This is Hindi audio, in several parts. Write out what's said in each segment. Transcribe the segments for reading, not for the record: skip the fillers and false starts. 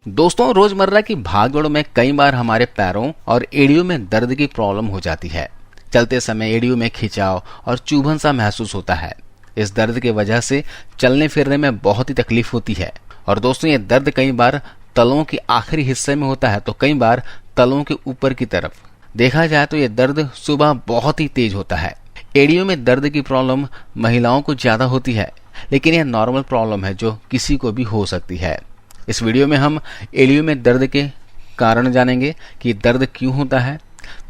दोस्तों, रोजमर्रा की भागदौड़ में कई बार हमारे पैरों और एड़ियों में दर्द की प्रॉब्लम हो जाती है। चलते समय एड़ियों में खिंचाव और चुभन सा महसूस होता है। इस दर्द की वजह से चलने फिरने में बहुत ही तकलीफ होती है। और दोस्तों, ये दर्द कई बार तलों के आखिरी हिस्से में होता है तो कई बार तलों के ऊपर की तरफ। देखा जाए तो ये दर्द सुबह बहुत ही तेज होता है। एड़ियों में दर्द की प्रॉब्लम महिलाओं को ज्यादा होती है, लेकिन यह नॉर्मल प्रॉब्लम है जो किसी को भी हो सकती है। इस वीडियो में हम एड़ियों में दर्द के कारण जानेंगे कि दर्द क्यों होता है,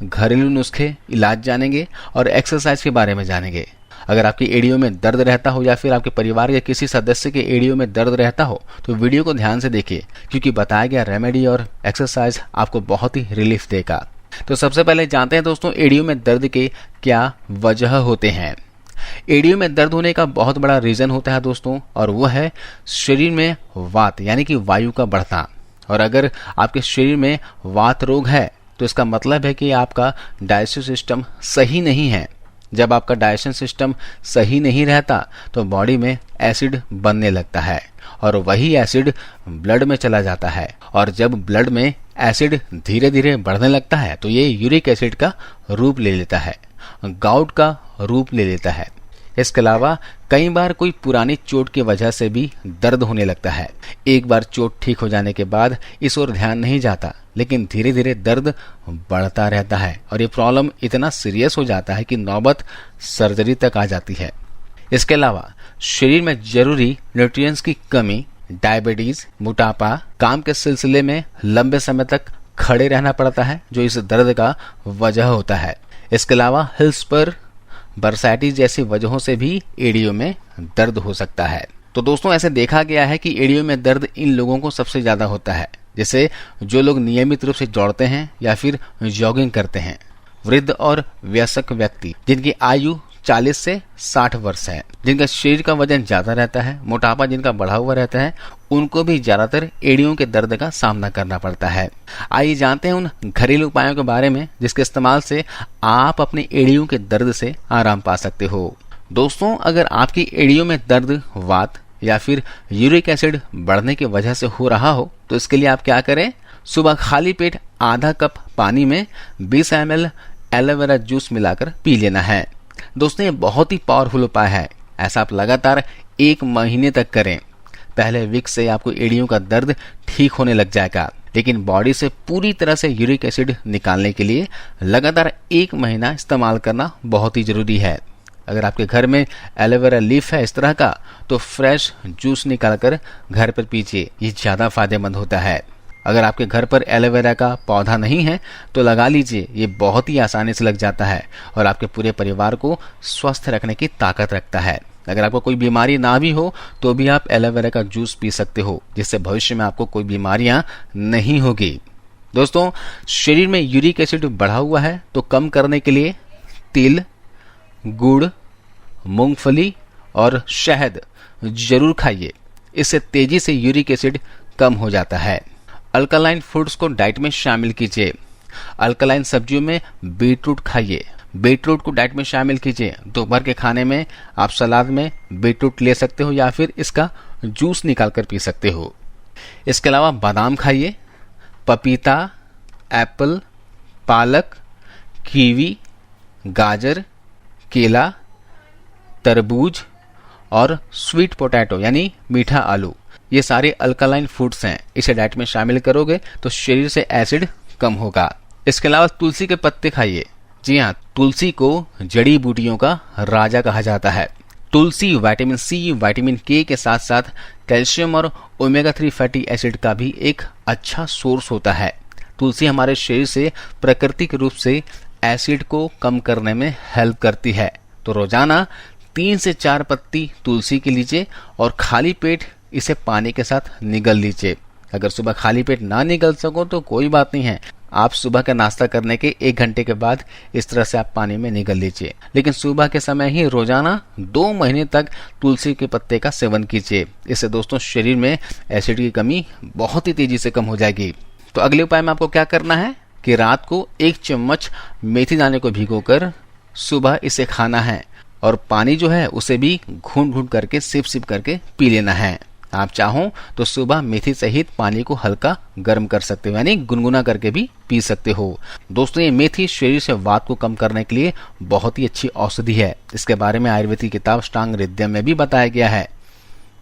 घरेलू नुस्खे, इलाज जानेंगे और एक्सरसाइज के बारे में जानेंगे। अगर आपकी एड़ियों में दर्द रहता हो या फिर आपके परिवार के किसी सदस्य के एड़ियों में दर्द रहता हो तो वीडियो को ध्यान से देखिए, क्योंकि बताया गया रेमेडी और एक्सरसाइज आपको बहुत ही रिलीफ देगा। तो सबसे पहले जानते हैं दोस्तों, एड़ियों में दर्द के क्या वजह होते हैं। एड़ियों में दर्द होने का बहुत बड़ा रीजन होता है दोस्तों, और वो है शरीर में वात यानी कि वायु का बढ़ना। और अगर आपके शरीर में वात रोग है तो इसका मतलब है कि आपका डाइजेस्टिव सिस्टम सही नहीं है। जब आपका डाइजेशन सिस्टम सही नहीं रहता तो बॉडी में एसिड बनने लगता है और वही एसिड ब्लड में चला जाता है। और जब ब्लड में एसिड धीरे धीरे बढ़ने लगता है तो ये यूरिक एसिड का रूप ले लेता है, गाउट का रूप ले लेता है। इसके अलावा कई बार कोई पुरानी चोट की वजह से भी दर्द होने लगता है। एक बार चोट ठीक हो जाने के बाद इस ओर ध्यान नहीं जाता, लेकिन धीरे धीरे दर्द बढ़ता रहता है और ये प्रॉब्लम इतना सीरियस हो जाता है कि नौबत सर्जरी तक आ जाती है। इसके अलावा शरीर में जरूरी न्यूट्रिएंट्स की कमी, डायबिटीज, मोटापा, काम के सिलसिले में लंबे समय तक खड़े रहना पड़ता है जो इस दर्द का वजह होता है। इसके अलावा हिल्स पर बरसाइटिस जैसी वजहों से भी एड़ियों में दर्द हो सकता है। तो दोस्तों, ऐसे देखा गया है कि एड़ियों में दर्द इन लोगों को सबसे ज्यादा होता है, जैसे जो लोग नियमित रूप से दौड़ते हैं या फिर जॉगिंग करते हैं, वृद्ध और वयस्क व्यक्ति जिनकी आयु 40 से 60 वर्ष है, जिनका शरीर का वजन ज्यादा रहता है, मोटापा जिनका बढ़ा हुआ रहता है, उनको भी ज्यादातर एड़ियों के दर्द का सामना करना पड़ता है। आइए जानते हैं उन घरेलू उपायों के बारे में जिसके इस्तेमाल से आप अपनी एड़ियों के दर्द से आराम पा सकते हो। दोस्तों, अगर आपकी एड़ियों में दर्द वात या फिर यूरिक एसिड बढ़ने की वजह से हो रहा हो तो इसके लिए आप क्या करें, सुबह खाली पेट आधा कप पानी में 20 ml एलोवेरा जूस मिलाकर पी लेना है। दोस्तों, ये बहुत ही पावरफुल उपाय है। ऐसा आप लगातार 1 महीने तक करें। पहले वीक से आपको एड़ियों का दर्द ठीक होने लग जाएगा, लेकिन बॉडी से पूरी तरह से यूरिक एसिड निकालने के लिए लगातार 1 महीना इस्तेमाल करना बहुत ही जरूरी है। अगर आपके घर में एलोवेरा लीफ है इस तरह का तो फ्रेश जूस निकालकर घर पर पीजिए, ये ज्यादा फायदेमंद होता है। अगर आपके घर पर एलोवेरा का पौधा नहीं है तो लगा लीजिए, ये बहुत ही आसानी से लग जाता है और आपके पूरे परिवार को स्वस्थ रखने की ताकत रखता है। अगर आपको कोई बीमारी ना भी हो तो भी आप एलोवेरा का जूस पी सकते हो, जिससे भविष्य में आपको कोई बीमारियां नहीं होगी। दोस्तों, शरीर में यूरिक एसिड बढ़ा हुआ है तो कम करने के लिए तिल, गुड़, मूंगफली और शहद जरूर खाइए। इससे तेजी से यूरिक एसिड कम हो जाता है। अल्कलाइन फूड्स को डाइट में शामिल कीजिए। अल्कलाइन सब्जियों में बीटरूट खाइए। बीटरूट को डाइट में शामिल कीजिए। दोपहर के खाने में आप सलाद में बीटरूट ले सकते हो या फिर इसका जूस निकालकर पी सकते हो। इसके अलावा बादाम खाइए, पपीता, एप्पल, पालक, कीवी, गाजर, केला, तरबूज और स्वीट पोटैटो यानी मीठा आलू, ये सारे अल्कलाइन फूड्स हैं। इसे डाइट में शामिल करोगे तो शरीर से एसिड कम होगा। इसके अलावा तुलसी के पत्ते खाइए। जी हाँ, तुलसी को जड़ी बूटियों का राजा कहा जाता है। तुलसी विटामिन सी, विटामिन के साथ साथ कैल्शियम और ओमेगा 3 फैटी एसिड का भी एक अच्छा सोर्स होता है। तुलसी हमारे शरीर से प्राकृतिक रूप से एसिड को कम करने में हेल्प करती है। तो रोजाना 3 से 4 पत्ती तुलसी के लीजिए और खाली पेट इसे पानी के साथ निगल लीजिए। अगर सुबह खाली पेट ना निगल सको तो कोई बात नहीं है, आप सुबह का नाश्ता करने के 1 घंटे के बाद इस तरह से आप पानी में निगल लीजिए। लेकिन सुबह के समय ही रोजाना 2 महीने तक तुलसी के पत्ते का सेवन कीजिए। इससे दोस्तों शरीर में एसिड की कमी बहुत ही तेजी से कम हो जाएगी। तो अगले उपाय में आपको क्या करना है कि रात को 1 चम्मच मेथी दाने को भिगोकर सुबह इसे खाना है और पानी जो है उसे भी घूंट घूंट करके सिप सिप करके पी लेना है। आप चाहो तो सुबह मेथी सहित पानी को हल्का गर्म कर सकते हो, यानी गुनगुना करके भी पी सकते हो। दोस्तों, ये मेथी शरीर से वात को कम करने के लिए बहुत ही अच्छी औषधि है। इसके बारे में आयुर्वेद की किताब अष्टांग हृदय में भी बताया गया है।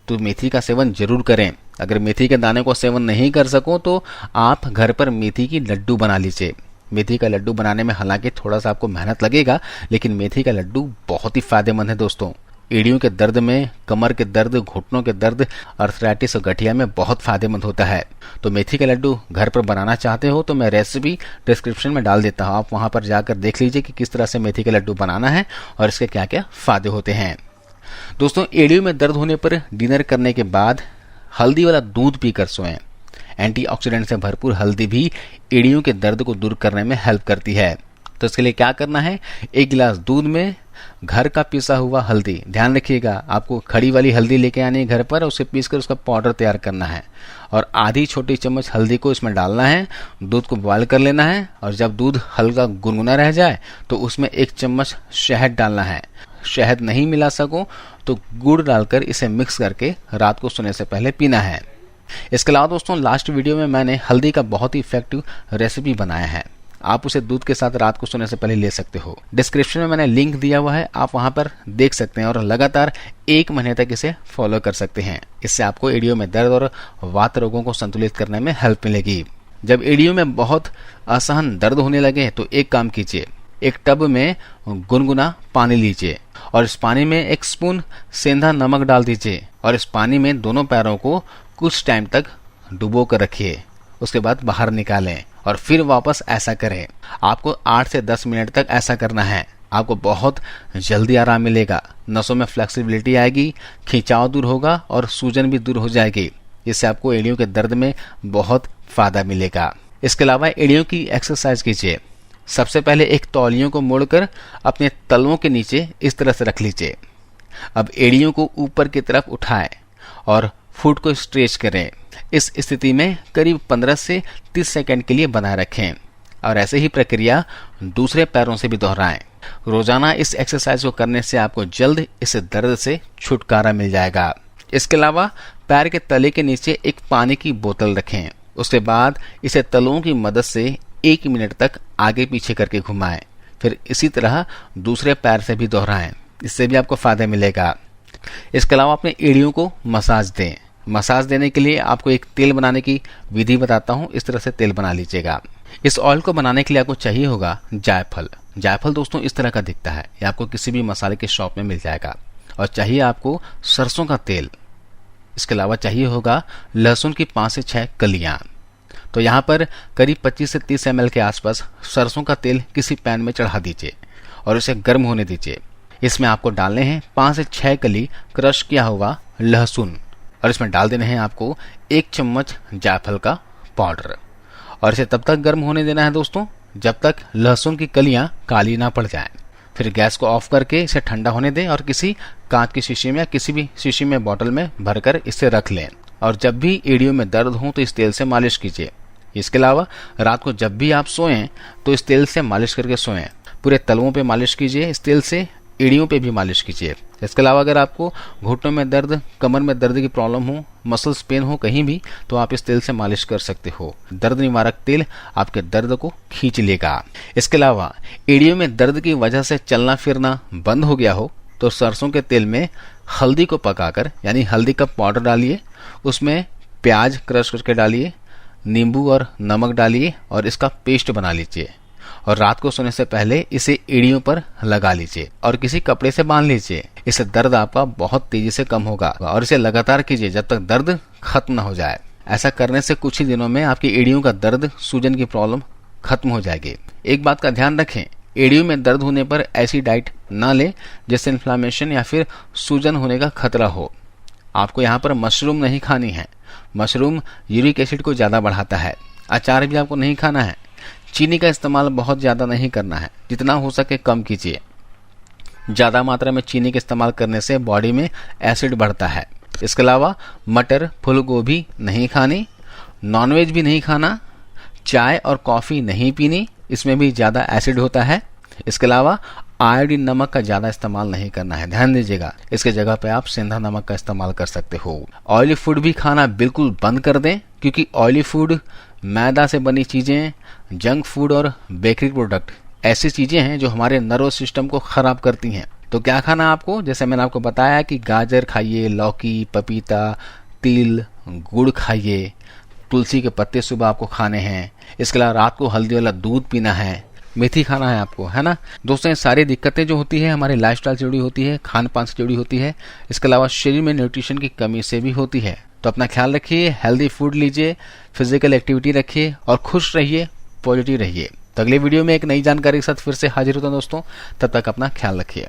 तो मेथी का सेवन जरूर करें। अगर मेथी के दाने को सेवन नहीं कर सको तो आप घर पर मेथी की लड्डू बना लीजिए। मेथी का लड्डू बनाने में हालांकि थोड़ा सा आपको मेहनत लगेगा, लेकिन मेथी का लड्डू बहुत ही फायदेमंद है दोस्तों। एड़ियों के दर्द में, कमर के दर्द, घुटनों के दर्द, अर्थराइटिस और गठिया में बहुत फायदेमंद होता है। तो मेथी का लड्डू घर पर बनाना चाहते हो तो मैं रेसिपी डिस्क्रिप्शन में डाल देता हूँ, आप वहां पर जाकर देख लीजिए कि किस तरह से मेथी का लड्डू बनाना है और इसके क्या क्या फायदे होते हैं। दोस्तों, एड़ियों में दर्द होने पर डिनर करने के बाद हल्दी वाला दूध पीकर सोएं। एंटीऑक्सीडेंट से भरपूर हल्दी भी एड़ियों के दर्द को दूर करने में हेल्प करती है। तो इसके लिए क्या करना है, 1 गिलास दूध में घर का पिसा हुआ हल्दी, ध्यान रखिएगा आपको खड़ी वाली हल्दी लेके आनी है घर पर, उसे पीसकर उसका पाउडर तैयार करना है और आधी छोटी चम्मच हल्दी को इसमें डालना है। दूध को बॉयल कर लेना है और जब दूध हल्का गुनगुना रह जाए तो उसमें 1 चम्मच शहद डालना है। शहद नहीं मिला सको तो गुड़ डालकर इसे मिक्स करके रात को सोने से पहले पीना है। इसके अलावा दोस्तों, लास्ट वीडियो में मैंने हल्दी का बहुत ही इफेक्टिव रेसिपी बनाया है, आप उसे दूध के साथ रात को सोने से पहले ले सकते हो। डिस्क्रिप्शन में मैंने लिंक दिया हुआ है, आप वहां पर देख सकते हैं और लगातार 1 महीने तक इसे फॉलो कर सकते हैं। इससे आपको एड़ियों में दर्द और वात रोगों को संतुलित करने में हेल्प मिलेगी। जब एड़ियों में बहुत असहन दर्द होने लगे तो एक काम कीजिए, एक टब में गुनगुना पानी लीजिए और इस पानी में 1 स्पून सेंधा नमक डाल दीजिए और इस पानी में दोनों पैरों को कुछ टाइम तक डुबो कर रखिए। उसके बाद बाहर निकालें और फिर वापस ऐसा करें। आपको 8 से 10 मिनट तक ऐसा करना है। आपको बहुत जल्दी आराम मिलेगा, नसों में फ्लेक्सिबिलिटी आएगी, खिंचाव दूर होगा और सूजन भी दूर हो जाएगी। इससे आपको एड़ियों के दर्द में बहुत फायदा मिलेगा। इसके अलावा एड़ियों की एक्सरसाइज कीजिए। सबसे पहले एक तौलियों को मोड़कर अपने तलवों के नीचे इस तरह से रख लीजिए। अब एड़ियों को ऊपर की तरफ उठाएं और फुट को स्ट्रेच करें। इस स्थिति में करीब 15 से 30 सेकंड के लिए बनाए रखें और ऐसे ही प्रक्रिया दूसरे पैरों से भी दोहराएं। रोजाना इस एक्सरसाइज को करने से आपको जल्द इस दर्द से छुटकारा मिल जाएगा। इसके अलावा पैर के तले के नीचे एक पानी की बोतल रखें। उसके बाद इसे तलुओं की मदद से 1 मिनट तक आगे पीछे करके घुमाएं। फिर इसी तरह दूसरे पैर से भी दोहराएं, इससे भी आपको फायदा मिलेगा। इसके अलावा अपने एड़ियों को मसाज दें। मसाज देने के लिए आपको एक तेल बनाने की विधि बताता हूँ, इस तरह से तेल बना लीजिएगा। इस ऑयल को बनाने के लिए आपको चाहिए होगा जायफल। जायफल दोस्तों इस तरह का दिखता है, ये आपको किसी भी मसाले के शॉप में मिल जाएगा। और चाहिए आपको सरसों का तेल। इसके अलावा चाहिए होगा लहसुन की 5 से 6 कलियां। तो यहाँ पर करीब 25 से 30 ml के आसपास सरसों का तेल किसी पैन में चढ़ा दीजिए और इसे गर्म होने दीजिए। इसमें आपको डालने हैं 5 से 6 कली क्रश किया हुआ लहसुन और इसमें डाल देने हैं आपको 1 चम्मच जायफल का पाउडर और इसे तब तक गर्म होने देना है दोस्तों जब तक लहसुन की कलियां काली ना पड़ जाएं। फिर गैस को ऑफ करके इसे ठंडा होने दें और किसी कांच की शीशी में या किसी भी शीशी में बोतल में भरकर इसे रख लें। और जब भी एड़ियों में दर्द हो तो इस तेल से मालिश कीजिए। इसके अलावा रात को जब भी आप सोएं तो इस तेल से मालिश करके सोएं। पूरे तलवों पे मालिश कीजिए, इस तेल से एड़ियों पे भी मालिश कीजिए। इसके अलावा अगर आपको घुटनों में दर्द, कमर में दर्द की प्रॉब्लम हो, मसल्स पेन हो कहीं भी, तो आप इस तेल से मालिश कर सकते हो। दर्द निवारक तेल आपके दर्द को खींच लेगा। इसके अलावा एड़ियों में दर्द की वजह से चलना फिरना बंद हो गया हो तो सरसों के तेल में हल्दी को पकाकर, यानी हल्दी का पाउडर डालिए, उसमें प्याज क्रश करके डालिए, नींबू और नमक डालिए और इसका पेस्ट बना लीजिए और रात को सोने से पहले इसे एड़ियों पर लगा लीजिए और किसी कपड़े से बांध लीजिए। इससे दर्द आपका बहुत तेजी से कम होगा और इसे लगातार कीजिए जब तक दर्द खत्म न हो जाए। ऐसा करने से कुछ ही दिनों में आपकी एड़ियों का दर्द, सूजन की प्रॉब्लम खत्म हो जाएगी। एक बात का ध्यान रखें, एड़ियों में दर्द होने पर ऐसी डाइट ना लें जिससे इन्फ्लामेशन या फिर सूजन होने का खतरा हो। आपको यहाँ पर मशरूम नहीं खानी है। मशरूम यूरिक एसिड को ज्यादा बढ़ाता है। अचार भी आपको नहीं खाना है। चीनी का इस्तेमाल बहुत ज्यादा नहीं करना है, जितना हो सके कम कीजिए। ज्यादा मात्रा में चीनी के इस्तेमाल करने से बॉडी में एसिड बढ़ता है। इसके अलावा मटर, फूल गोभी नहीं खानी, नॉनवेज भी नहीं खाना, चाय और कॉफी नहीं पीनी, इसमें भी ज्यादा एसिड होता है। इसके अलावा आयोडीन नमक का ज्यादा इस्तेमाल नहीं करना है, ध्यान दीजिएगा। इसके जगह पे आप सेंधा नमक का इस्तेमाल कर सकते हो। ऑयली फूड भी खाना बिल्कुल बंद कर दें, क्योंकि ऑयली फूड, मैदा से बनी चीजें, जंक फूड और बेकरी प्रोडक्ट ऐसी चीजें हैं जो हमारे नर्वस सिस्टम को खराब करती हैं। तो क्या खाना है आपको? जैसे मैंने आपको बताया कि गाजर खाइए, लौकी, पपीता, तिल, गुड़ खाइए, तुलसी के पत्ते सुबह आपको खाने हैं। इसके अलावा रात को हल्दी वाला दूध पीना है, मेथी खाना है आपको, है ना दोस्तों। ये सारी दिक्कतें जो होती है हमारे लाइफस्टाइल से जुड़ी होती है, खान पान से जुड़ी होती है। इसके अलावा शरीर में न्यूट्रिशन की कमी से भी होती है। तो अपना ख्याल रखिए, हेल्दी फूड लीजिए, फिजिकल एक्टिविटी रखिए और खुश रहिए, पॉजिटिव रहिए। तो अगले वीडियो में एक नई जानकारी के साथ फिर से हाजिर होता हूं दोस्तों। तब तक अपना ख्याल रखिए।